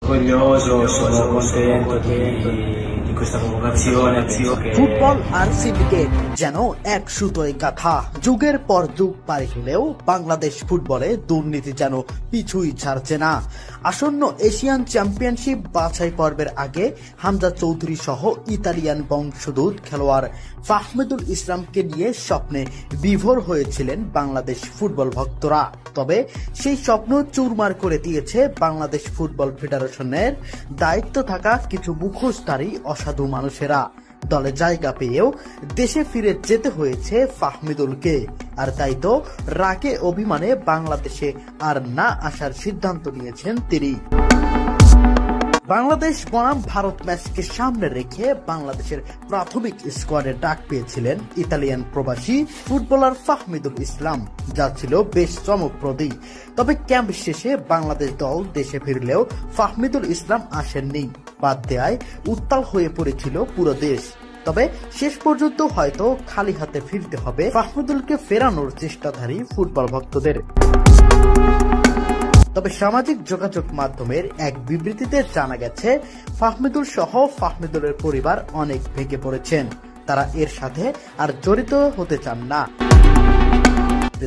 orgoglioso, sono contento di questa convocazione. Football আর syndicate যেন এক সুতোয় গাঁথা। যুগের পর যুগ পারি হলেও বাংলাদেশ ফুটবলে দুর্নীতি যেন পিছুই ছাড়ছে না। আসন্ন এশিয়ান চ্যাম্পিয়নশিপ বাছাই পর্বের আগে হামজা চৌধুরী সহ ইতালিয়ান বংশোদ্ভূত খেলোয়াড় ফাহমিদুল ইসলামকে নিয়ে স্বপ্নে বিভোর হয়েছিলেন বাংলাদেশ ফুটবল ভক্তরা। তবে সেই স্বপ্ন চুরমার করে দিয়েছে বাংলাদেশ ফুটবল ফেডারেশনের দায়িত্ব থাকা কিছু মুখোশধারী অসাধু মানুষেরা। দলে জায়গা পেয়েও দেশে ফিরে যেতে হয়েছে ফাহমিদুলকে, আর তাই তো রাগে অভিমানে বাংলাদেশে আর না আসার সিদ্ধান্ত নিয়েছেন তিনি। বাংলাদেশ বনাম ভারত ম্যাচকে সামনে রেখে বাংলাদেশের প্রাথমিক স্কোয়াডে ডাক পেয়েছিলেন ইতালিয়ান প্রবাসী ফুটবলার ফাহমিদুল ইসলাম, যা ছিল বেশ চমকপ্রদই। তবে ক্যাম্প শেষে বাংলাদেশ দল দেশে ফিরলেও ফাহমিদুল ইসলাম আসেননি। বাদ দেয়ায় উত্তাল হয়ে পড়েছিল পুরো দেশ। তবে শেষ পর্যন্ত হয়তো খালি হাতে ফিরতে হবে ফাহমিদুলকে ফেরানোর চেষ্টাধারী ফুটবল ভক্তদের। তবে সামাজিক যোগাযোগ মাধ্যমের এক বিবৃতিতে জানা গেছে, ফাহমিদুল সহ ফাহমিদুলের পরিবার অনেক ভেঙে পড়েছেন। তারা এর সাথে আর জড়িত হতে চান না।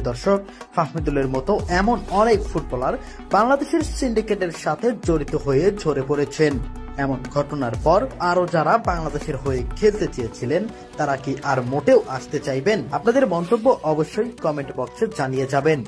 দর্শক, ফাহমিদুলের মতো এমন অনেক ফুটবলার বাংলাদেশের সিন্ডিকেটের সাথে জড়িত হয়ে ঝরে পড়েছেন। এমন ঘটনার পর আরো যারা বাংলাদেশের হয়ে খেলতে চেয়েছিলেন তারা কি আর মোটেও আসতে চাইবেন? আপনাদের মন্তব্য অবশ্যই কমেন্ট বক্সে জানিয়ে যাবেন।